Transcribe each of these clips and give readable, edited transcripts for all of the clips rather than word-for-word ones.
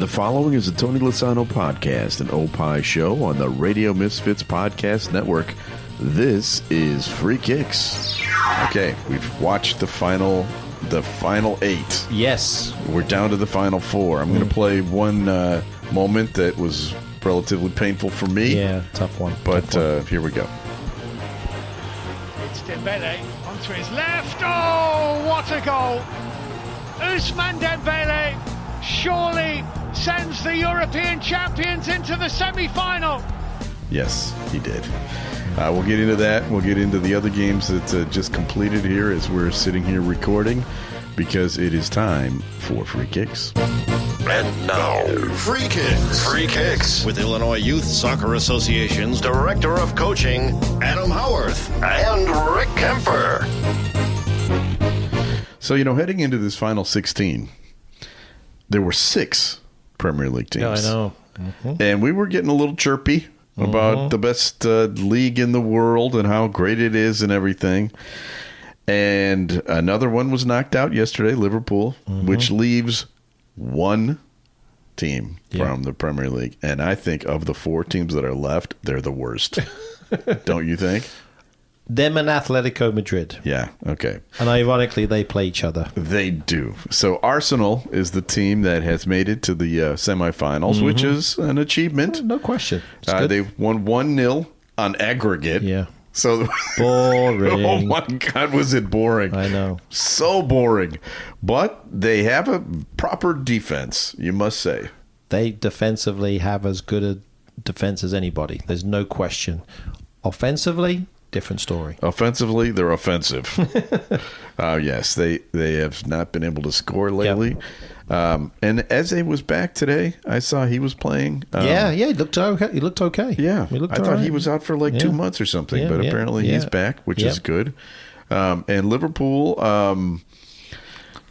The following is a Tony Lasano podcast, an Opie show on the Radio Misfits Podcast Network. This is Free Kicks. Okay, we've watched the final 8. Yes. We're down to the final 4. I'm going to play one moment that was relatively painful for me. Yeah, tough one. But here we go. It's Dembele onto his left. Oh, what a goal! Ousmane Dembele surely sends the European champions into the semi-final. Yes, he did. We'll get into that. We'll get into the other games that just completed here as we're sitting here recording, because it is time for Free Kicks. And now, Free Kicks. Free Kicks with Illinois Youth Soccer Association's Director of Coaching, Adam Howarth, and Rick Kemper. So, heading into this final 16, there were 6 Premier League teams. Yeah, I know. Mm-hmm. And we were getting a little chirpy about the best league in the world and how great it is and everything. And another one was knocked out yesterday, Liverpool, which leaves one team from the Premier League. And I think of the 4 teams that are left, they're the worst. Don't you think? Them and Atletico Madrid. Yeah, okay. And ironically, they play each other. They do. So Arsenal is the team that has made it to the semifinals, which is an achievement. No question. They won 1-0 on aggregate. Yeah. So boring. Oh my God, was it boring? I know. So boring. But they have a proper defense, you must say. They defensively have as good a defense as anybody. There's no question. Offensively, different story. Offensively, they're offensive. Yes, they have not been able to score lately. Yep. And Eze was back today. I saw he was playing. He looked okay. He looked okay. Yeah, he looked I thought he was out for 2 months or something, but apparently he's back, which is good. And Liverpool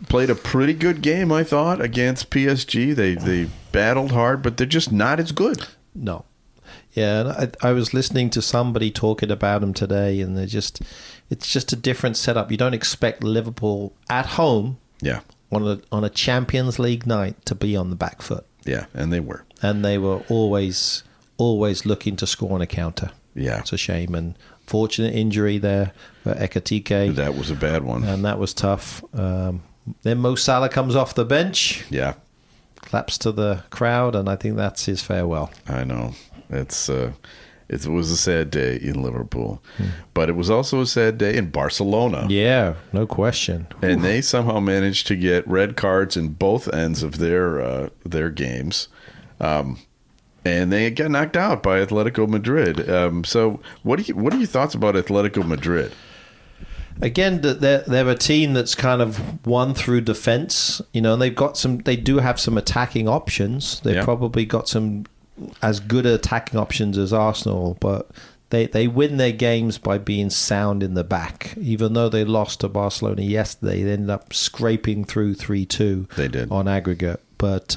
played a pretty good game, I thought, against PSG. They battled hard, but they're just not as good. No. Yeah, and I was listening to somebody talking about them today, and it's just a different setup. You don't expect Liverpool at home on a Champions League night to be on the back foot. Yeah, and they were. And they were always looking to score on a counter. Yeah. It's a shame. And fortunate injury there for Ekitike. That was a bad one. And that was tough. Then Mo Salah comes off the bench. Yeah. Claps to the crowd, and I think that's his farewell. I know. It was a sad day in Liverpool, but it was also a sad day in Barcelona. Yeah, no question. And they somehow managed to get red cards in both ends of their games, and they got knocked out by Atletico Madrid. So, what are your thoughts about Atletico Madrid? Again, they're a team that's kind of won through defense. They do have some attacking options. They've probably got some as good attacking options as Arsenal, but they win their games by being sound in the back. Even though they lost to Barcelona yesterday, they ended up scraping through 3-2. They did on aggregate. But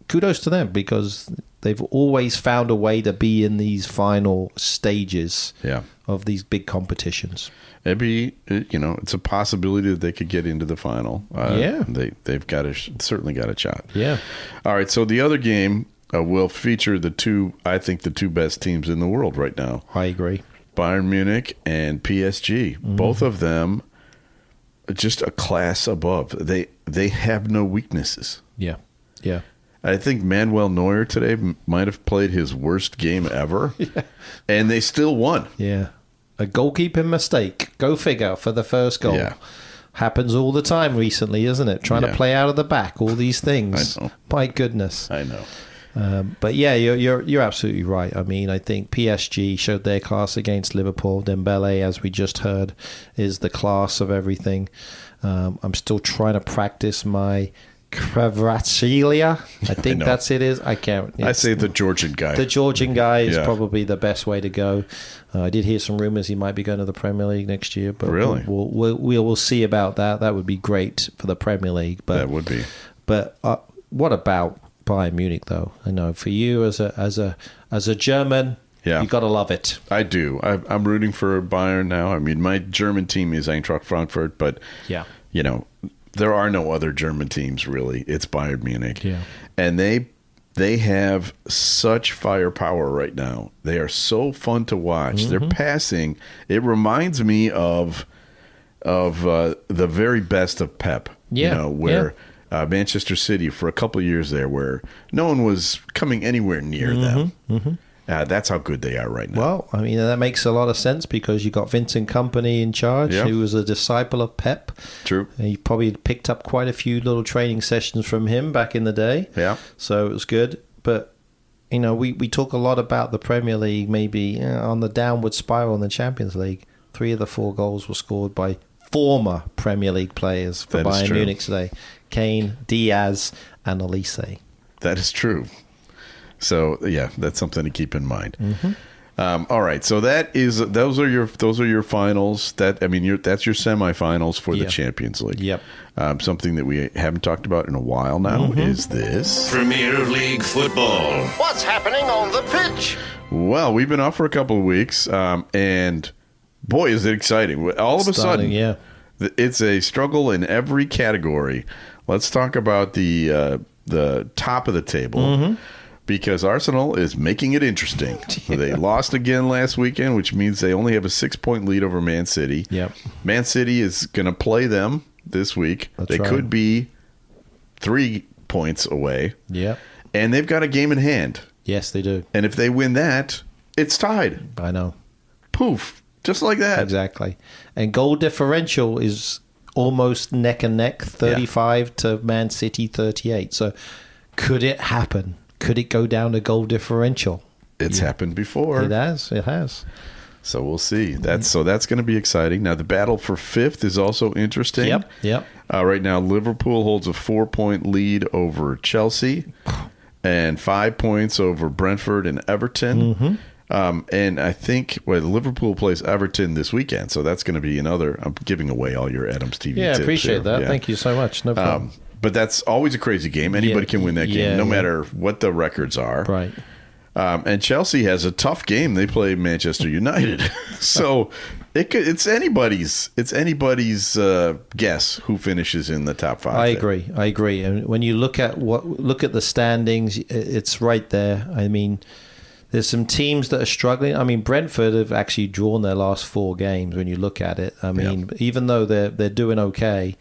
kudos to them, because they've always found a way to be in these final stages of these big competitions. Maybe it's a possibility that they could get into the final. They've certainly got a shot. Yeah. All right. So the other game will feature the two best teams in the world right now. I agree. Bayern Munich and PSG. Both of them just a class above. They have no weaknesses. Yeah. Yeah. I think Manuel Neuer today might have played his worst game ever, and they still won. Yeah. A goalkeeping mistake. Go figure, for the first goal. Yeah. Happens all the time recently, isn't it? Trying to play out of the back, all these things. I know. My goodness. I know. But yeah, you're absolutely right. I mean, I think PSG showed their class against Liverpool. Dembele, as we just heard, is the class of everything. I'm still trying to practice my Kvaratskhelia. I think that's it is. I can't. I say the Georgian guy. The Georgian guy is probably the best way to go. I did hear some rumors he might be going to the Premier League next year, but really, we'll see about that. That would be great for the Premier League. But that would be. But what about Bayern Munich, though? I know for you as a German, you got to love it. I do. I'm rooting for Bayern now. I mean, my German team is Eintracht Frankfurt, but there are no other German teams, really. It's Bayern Munich. Yeah. And they have such firepower right now. They are so fun to watch. Their passing, it reminds me of the very best of Pep. Yeah. You know, where Manchester City for a couple of years there, where no one was coming anywhere near them. That's how good they are right now. Well, I mean, that makes a lot of sense because you got Vincent Kompany in charge, Yeah. who was a disciple of Pep. True. And you probably picked up quite a few little training sessions from him back in the day. Yeah. So it was good. But, you know, we talk a lot about the Premier League maybe on the downward spiral in the Champions League. 3 of the 4 goals were scored by former Premier League players for That is Bayern true. Munich today. Diaz, Diaz, and Elise. That is true. So yeah, that's something to keep in mind. All right, so those are your finals. That's your semifinals for the Yeah. Champions League. Yep. Something that we haven't talked about in a while now is this. Premier League football. What's happening on the pitch? Well, we've been off for a couple of weeks, and boy, is it exciting! All of a sudden, yeah. it's a struggle in every category. Let's talk about the top of the table. Because Arsenal is making it interesting. They lost again last weekend, which means they only have a 6-point lead over Man City. Yep. Man City is going to play them this week. That's they right. could be 3 points away. Yep. And they've got a game in hand. Yes, they do. And if they win that, it's tied. I know. Poof. Just like that. Exactly. And goal differential is almost neck and neck, 35 to Man City 38. So could it happen? Could it go down to goal differential? It's happened before. It has. So we'll see. That's going to be exciting. Now, the battle for 5th is also interesting. Yep. Right now, Liverpool holds a 4-point lead over Chelsea and 5 points over Brentford and Everton. And I think Liverpool plays Everton this weekend, so that's going to be another. I'm giving away all your Adams TV Yeah, tips appreciate there. that. Yeah. Thank you so much. No problem. But that's always a crazy game. Anybody can win that game, no matter what the records are. Right. And Chelsea has a tough game. They play Manchester United, so it's anybody's guess who finishes in the top 5. I agree. And when you look at the standings, it's right there. I mean, there's some teams that are struggling. I mean, Brentford have actually drawn their last 4 games. When you look at it, I mean, even though they're doing okay,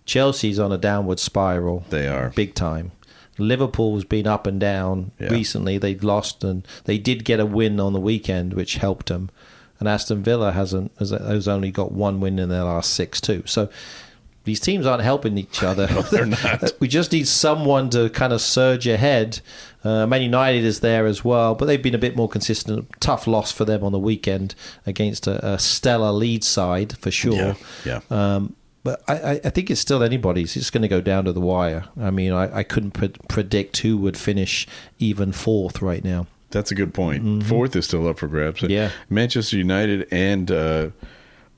Chelsea's on a downward spiral. They are. Big time. Liverpool's been up and down recently. They've lost, and they did get a win on the weekend, which helped them. And Aston Villa has only got 1 win in their last 6 too. So these teams aren't helping each other. No, they're not. We just need someone to kind of surge ahead. Man United is there as well, but they've been a bit more consistent. Tough loss for them on the weekend against a stellar Leeds side, for sure. Yeah. But I think it's still anybody's. It's going to go down to the wire. I mean, I couldn't predict who would finish even 4th right now. That's a good point. 4th is still up for grabs. Yeah. Manchester United and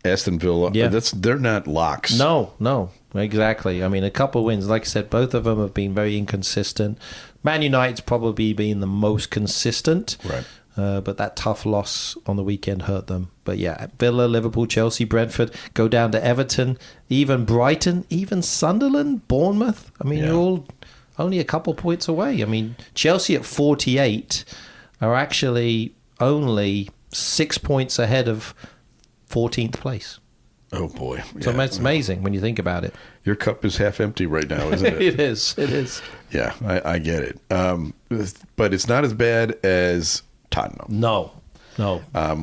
Aston Villa, they're not locks. No, exactly. I mean, a couple of wins. Like I said, both of them have been very inconsistent. Man United's probably been the most consistent. Right. But that tough loss on the weekend hurt them. But yeah, Villa, Liverpool, Chelsea, Brentford, go down to Everton, even Brighton, even Sunderland, Bournemouth. I mean, you're all only a couple points away. I mean, Chelsea at 48 are actually only 6 points ahead of 14th place. Oh, boy. So it's amazing when you think about it. Your cup is half empty right now, isn't it? It is. Yeah, I get it. But it's not as bad as Tottenham. No.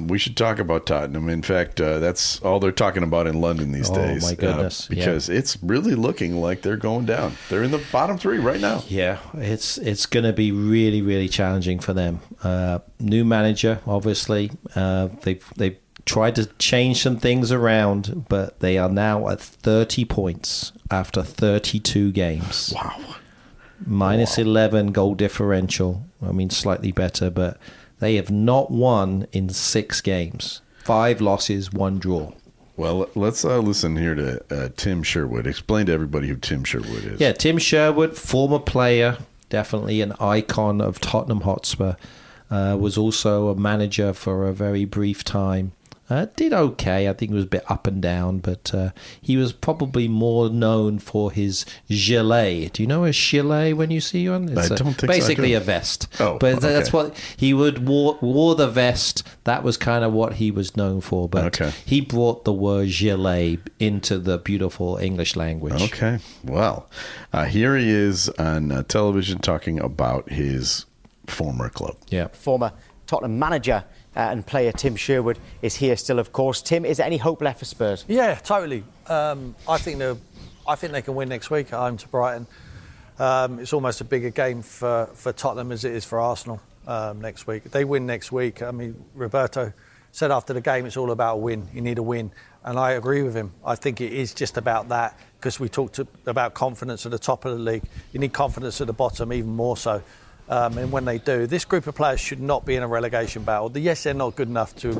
We should talk about Tottenham. In fact, that's all they're talking about in London these days. Oh, my goodness. Because it's really looking like they're going down. They're in the bottom 3 right now. Yeah, it's going to be really, really challenging for them. New manager, obviously. They've tried to change some things around, but they are now at 30 points after 32 games. Wow. Minus 11 goal differential. I mean, slightly better, but they have not won in 6 games. 5 losses, 1 draw. Well, let's listen here to Tim Sherwood. Explain to everybody who Tim Sherwood is. Yeah, Tim Sherwood, former player, definitely an icon of Tottenham Hotspur. Was also a manager for a very brief time. Did okay. I think it was a bit up and down, but he was probably more known for his gilet. Do you know a gilet when you see one? It's I don't think basically so. a vest. Oh, but okay. that's what he wore the vest. That was kind of what he was known for. But he brought the word gilet into the beautiful English language. Okay. Well, here he is on television talking about his former club. Yeah. Former Tottenham manager and player Tim Sherwood is here still, of course. Tim, is there any hope left for Spurs? Yeah, totally. I think they can win next week at home to Brighton. It's almost a bigger game for Tottenham as it is for Arsenal next week. If they win next week, I mean, Roberto said after the game it's all about a win. You need a win. And I agree with him. I think it is just about that, because we talked about confidence at the top of the league. You need confidence at the bottom even more so. And when they do, this group of players should not be in a relegation battle. Yes, they're not good enough to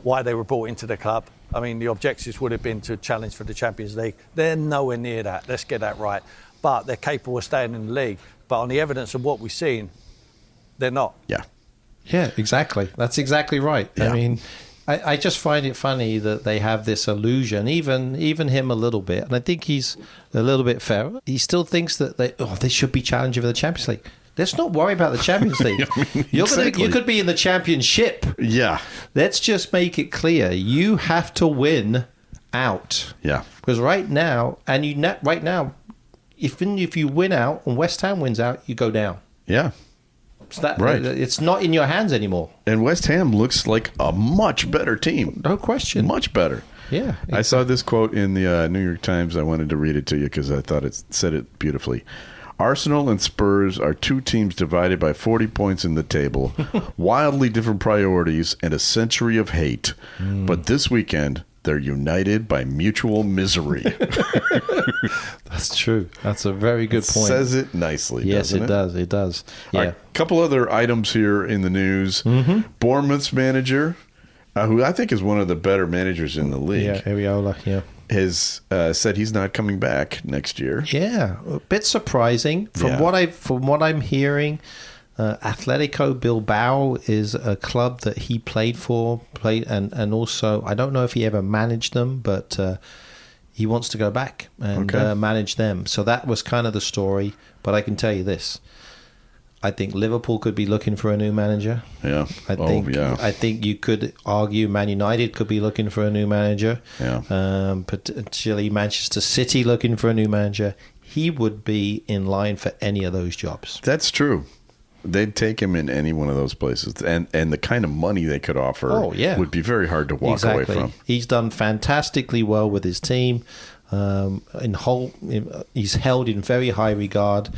why they were brought into the club. I mean, the objectives would have been to challenge for the Champions League. They're nowhere near that. Let's get that right. But they're capable of staying in the league. But on the evidence of what we've seen, they're not. Yeah. Yeah, exactly. That's exactly right. Yeah. I mean, I just find it funny that they have this illusion, even him a little bit, and I think he's a little bit fair. He still thinks that they should be challenging for the Champions League. Let's not worry about the Champions League. You could be in the Championship. Yeah. Let's just make it clear. You have to win out. Yeah. Because right now, if you win out and West Ham wins out, you go down. Yeah. Right. It's not in your hands anymore. And West Ham looks like a much better team. No question. Much better. Yeah. Exactly. I saw this quote in the New York Times. I wanted to read it to you because I thought it said it beautifully. Arsenal and Spurs are two teams divided by 40 points in the table, wildly different priorities, and a century of hate. But this weekend, they're united by mutual misery. That's true. That's a very good point. Says it nicely, yes, doesn't it? Does. It does. Yeah. A couple other items here in the news. Bournemouth's manager, who I think is one of the better managers in the league. Yeah, Areola, yeah. Has said he's not coming back next year. Yeah, a bit surprising from what I'm hearing. Atletico Bilbao is a club that he played and also I don't know if he ever managed them, but he wants to go back and manage them. So that was kind of the story. But I can tell you this. I think Liverpool could be looking for a new manager. Yeah. I think you could argue Man United could be looking for a new manager. Yeah. Potentially Manchester City looking for a new manager. He would be in line for any of those jobs. That's true. They'd take him in any one of those places. And the kind of money they could offer would be very hard to walk away from. He's done fantastically well with his team. He's held in very high regard.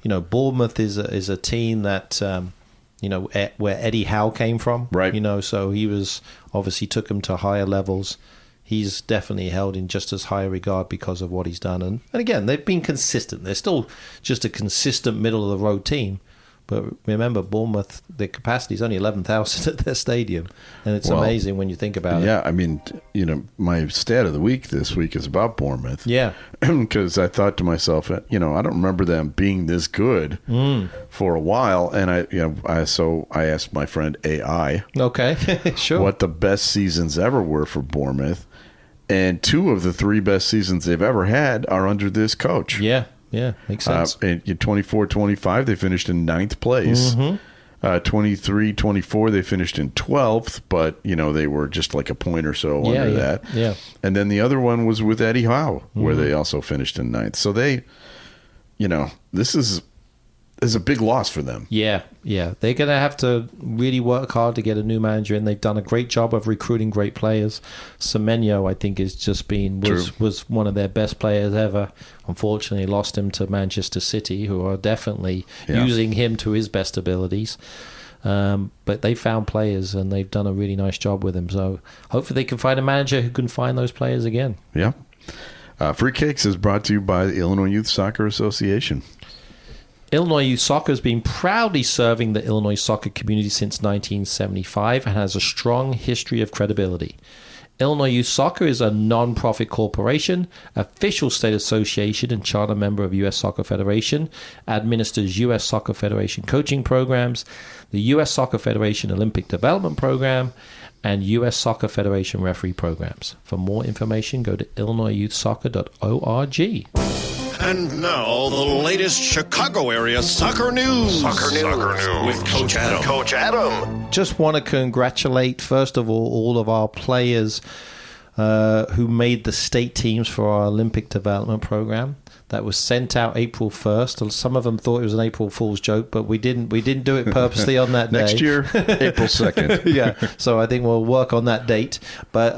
You know, Bournemouth is a team that where Eddie Howe came from. Right. You know, so he was obviously took him to higher levels. He's definitely held in just as high a regard because of what he's done. And again, they've been consistent. They're still just a consistent middle of the road team. But remember, Bournemouth, their capacity is only 11,000 at their stadium. And it's amazing when you think about it. Yeah, I mean, my stat of the week this week is about Bournemouth. Yeah. Because I thought to myself, I don't remember them being this good for a while. And I asked my friend AI. Okay, sure. What the best seasons ever were for Bournemouth. And 2 of the 3 best seasons they've ever had are under this coach. Yeah. Yeah, makes sense. In 24-25, they finished in 9th place. 23-24, they finished in 12th, but, they were just like a point or so under that. Yeah. And then the other one was with Eddie Howe, where they also finished in 9th. So they, this is a big loss for them. Yeah. They're going to have to really work hard to get a new manager in. They've done a great job of recruiting great players. Semenyo, I think, was one of their best players ever. Unfortunately, lost him to Manchester City, who are definitely using him to his best abilities. But they found players, and they've done a really nice job with him. So hopefully they can find a manager who can find those players again. Yeah. Free Kicks is brought to you by the Illinois Youth Soccer Association. Illinois Youth Soccer has been proudly serving the Illinois soccer community since 1975 and has a strong history of credibility. Illinois Youth Soccer is a non-profit corporation, official state association and charter member of U.S. Soccer Federation, administers U.S. Soccer Federation coaching programs, the U.S. Soccer Federation Olympic Development Program, and U.S. Soccer Federation referee programs. For more information, go to illinoisyouthsoccer.org. And now, the latest Chicago area soccer news. Soccer news. With Coach Adam. Coach Adam. Just want to congratulate, first of all of our players who made the state teams for our Olympic development program. That was sent out April 1st. Some of them thought it was an April Fool's joke, but we didn't do it purposely on that day. Next year, April 2nd. Yeah, so I think we'll work on that date. But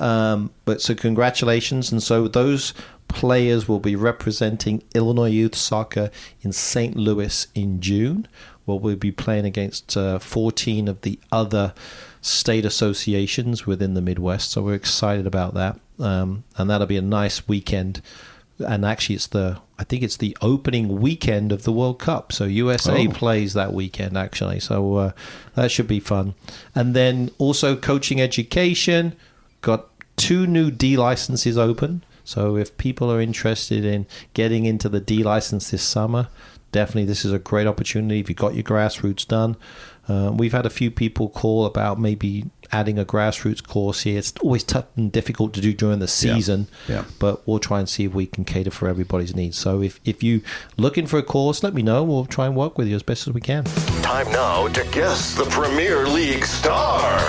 so congratulations. And so those players will be representing Illinois Youth Soccer in St. Louis in June, where we'll be playing against 14 of the other state associations within the Midwest. So we're excited about that. And that'll be a nice weekend. And actually, I think it's the opening weekend of the World Cup. So USA plays that weekend, actually. So that should be fun. And then also coaching education, got 2 new D licenses open. So if people are interested in getting into the D license this summer, definitely this is a great opportunity if you've got your grassroots done. We've had a few people call about maybe adding a grassroots course here. It's always tough and difficult to do during the season, but we'll try and see if we can cater for everybody's needs. So if you're looking for a course, let me know. We'll try and work with you as best as we can. Time now to guess the Premier League star.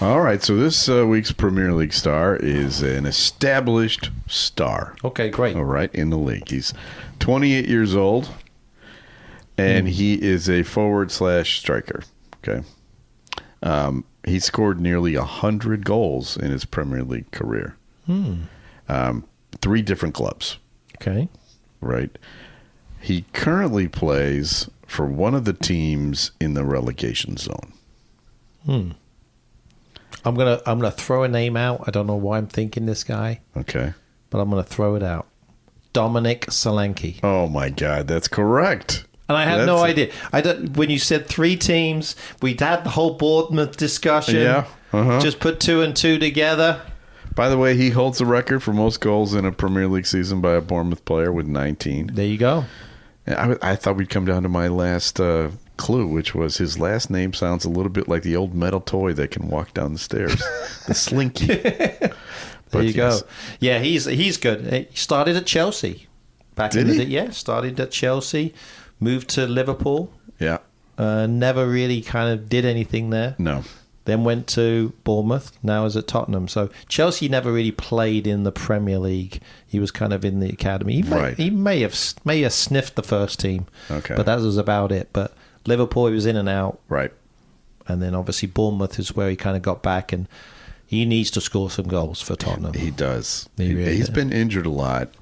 All right, so this week's Premier League star is an established star. Okay, great. All right, in the league. He's 28 years old, and he is a forward/striker. Okay. He scored nearly 100 goals in his Premier League career. 3 different clubs. Okay. Right. He currently plays for one of the teams in the relegation zone. I'm gonna throw a name out. I don't know why I'm thinking this guy. Okay. But I'm gonna throw it out. Dominic Solanke. Oh my God, that's correct. And I had no idea. When you said 3 teams, we'd had the whole Bournemouth discussion. Yeah. Just put 2 and 2 together. By the way, he holds the record for most goals in a Premier League season by a Bournemouth player with 19. There you go. I thought we'd come down to my last clue, which was his last name sounds a little bit like the old metal toy that can walk down the stairs, the Slinky. There you go. Yeah, he's good. He started at Chelsea. Did he? Yeah, started at Chelsea, moved to Liverpool. Yeah. Never really kind of did anything there. No. Then went to Bournemouth, now is at Tottenham. So Chelsea never really played in the Premier League. He was kind of in the academy. He may have sniffed the first team. Okay. But that was about it. But Liverpool, he was in and out. Right. And then obviously Bournemouth is where he kind of got back, and he needs to score some goals for Tottenham. He does. He's been injured a lot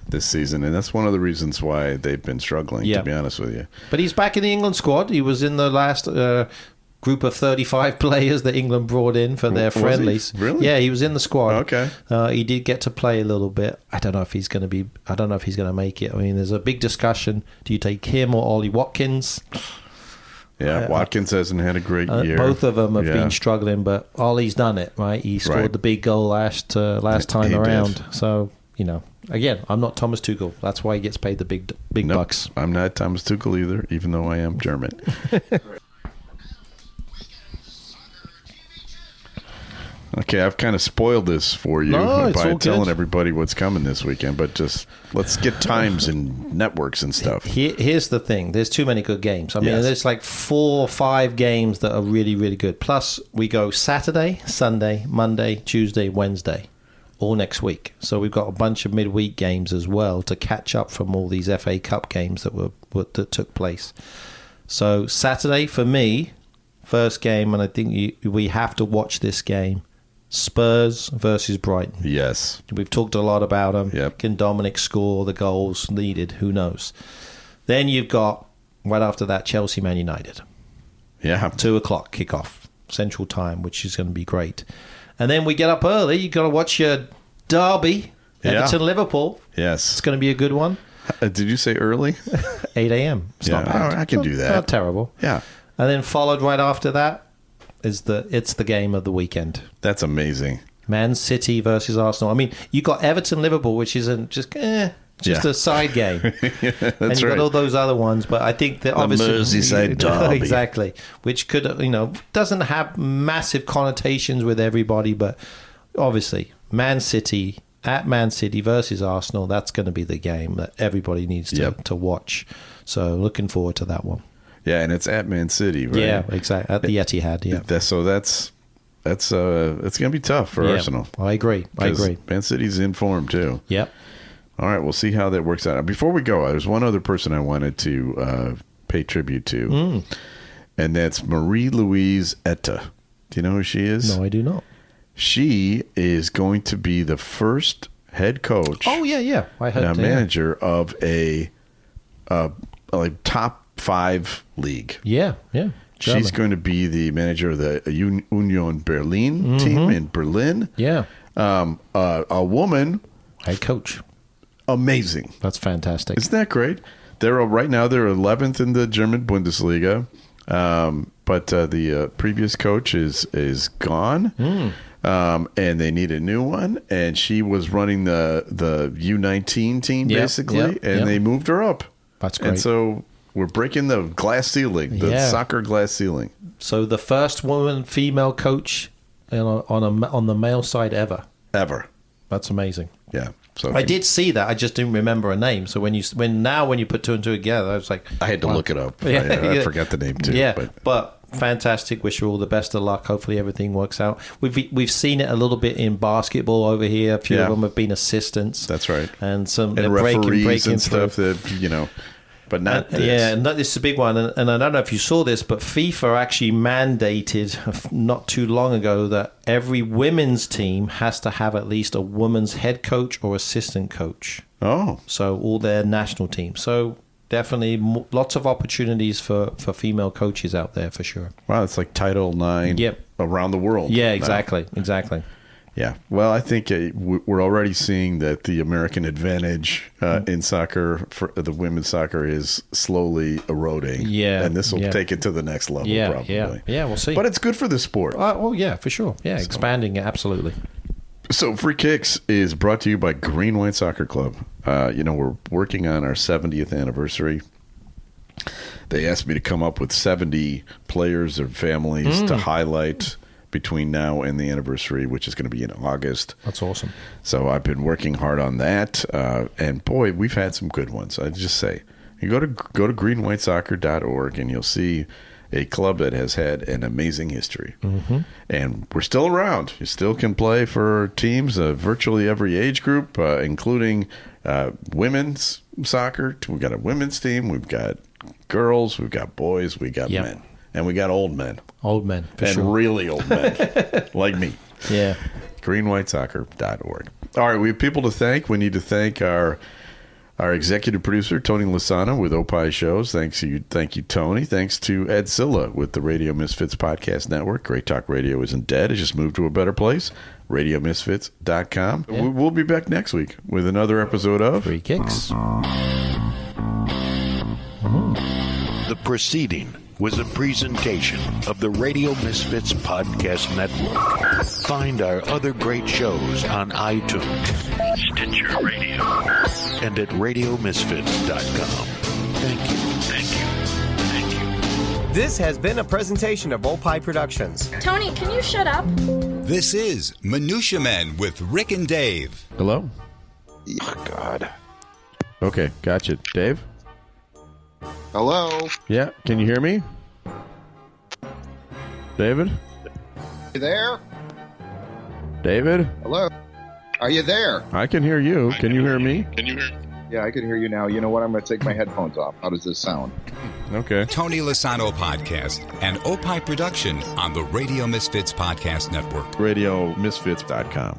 this season, and that's one of the reasons why they've been struggling, to be honest with you. But he's back in the England squad. He was in the last group of 35 players that England brought in for their friendlies. Really? Yeah, he was in the squad. Okay. He did get to play a little bit. I don't know if he's going to make it. I mean, there's a big discussion. Do you take him or Ollie Watkins? Yeah, Watkins hasn't had a great year. Both of them have been struggling, but Ollie's done it, right? He scored the big goal last time around. Did. So, again, I'm not Thomas Tuchel. That's why he gets paid the big bucks. I'm not Thomas Tuchel either, even though I am German. Okay, I've kind of spoiled this for you by telling everybody what's coming this weekend, but just let's get times and networks and stuff. Here's the thing. There's too many good games. I mean, there's like 4 or 5 games that are really, really good. Plus, we go Saturday, Sunday, Monday, Tuesday, Wednesday, all next week. So we've got a bunch of midweek games as well to catch up from all these FA Cup games that took place. So Saturday, for me, first game, and I think we have to watch this game, Spurs versus Brighton. Yes. We've talked a lot about them. Yep. Can Dominic score the goals needed? Who knows? Then you've got, right after that, Chelsea Man United. Yeah. 2 o'clock kickoff, Central Time, which is going to be great. And then we get up early. You've got to watch your derby, Everton-Liverpool. Yes. It's going to be a good one. Did you say early? 8 a.m. It's not bad. I can do that. Not terrible. Yeah. And then followed right after that, it's the game of the weekend. That's amazing. Man City versus Arsenal. I mean, you got Everton, Liverpool, which isn't just a side game. And you got all those other ones, but I think that obviously Merseyside derby. Exactly, which could doesn't have massive connotations with everybody, but obviously Man City at Man City versus Arsenal, that's going to be the game that everybody needs to watch. So looking forward to that one. Yeah, and it's at Man City, right? Yeah, exactly, at the Etihad. Yeah, so that's it's going to be tough for Arsenal. I agree. Man City's in form too. Yep. All right, we'll see how that works out. Before we go, there's one other person I wanted to pay tribute to, and that's Marie-Louise Etta. Do you know who she is? No, I do not. She is going to be the first head coach. Oh, yeah. I heard manager of a top 5 league. Yeah. German. She's going to be the manager of the Union Berlin team in Berlin. Yeah. A woman. Head coach. Amazing. That's fantastic. Isn't that great? Right now they're 11th in the German Bundesliga, but the previous coach is gone, and they need a new one. And she was running the U19 team basically, and they moved her up. That's great. And so we're breaking the glass ceiling, the soccer glass ceiling. So the first female coach on the male side ever. That's amazing. Yeah. So I did see that. I just didn't remember a name. So when you put two and two together, I was like, I had to look it up. I forgot the name too. Yeah, but fantastic. Wish you all the best of luck. Hopefully everything works out. We've seen it a little bit in basketball over here. A few of them have been assistants. That's right. And some and referees and stuff that But not this. Yeah, and this is a big one. And I don't know if you saw this, but FIFA actually mandated not too long ago that every women's team has to have at least a woman's head coach or assistant coach. Oh. So all their national teams. So definitely lots of opportunities for female coaches out there for sure. Wow, it's like Title IX around the world. Yeah, exactly. Yeah, well, I think we're already seeing that the American advantage in soccer, for the women's soccer, is slowly eroding. Yeah, and this will take it to the next level, probably. Yeah, we'll see. But it's good for the sport. Oh, yeah, for sure. Yeah, expanding it, absolutely. So Free Kicks is brought to you by Green White Soccer Club. We're working on our 70th anniversary. They asked me to come up with 70 players or families to highlight between now and the anniversary, which is going to be in August. That's awesome. So I've been working hard on that, and boy, we've had some good ones. I just say, you go to greenwhitesoccer.org, and you'll see a club that has had an amazing history. And we're still around. You still can play for teams of virtually every age group, including women's soccer. We've got a women's team. We've got girls. We've got boys. We got men. And we got old men. Old men, for and sure. really old men, like me. Yeah. greenwhitesoccer.org. All right, we have people to thank. We need to thank our executive producer, Tony Lasana, with Opie Shows. Thank you, Tony. Thanks to Ed Silla with the Radio Misfits Podcast Network. Great Talk Radio isn't dead. It just moved to a better place. RadioMisfits.com. Yeah. We'll be back next week with another episode of Free Kicks. The proceeding was a presentation of the Radio Misfits Podcast Network. Find our other great shows on iTunes, Stitcher Radio, and at RadioMisfits.com. Thank you. This has been a presentation of Opie Productions. Tony, can you shut up? This is Minutia Men with Rick and Dave. Hello? Oh, God. Okay, gotcha. Dave? Hello? Yeah, can you hear me? David? You there? David? Hello? Are you there? I can hear you. Can you hear me? Yeah, I can hear you now. You know what? I'm going to take my headphones off. How does this sound? Okay. Tony Lasano Podcast and Opie Production on the Radio Misfits Podcast Network. RadioMisfits.com.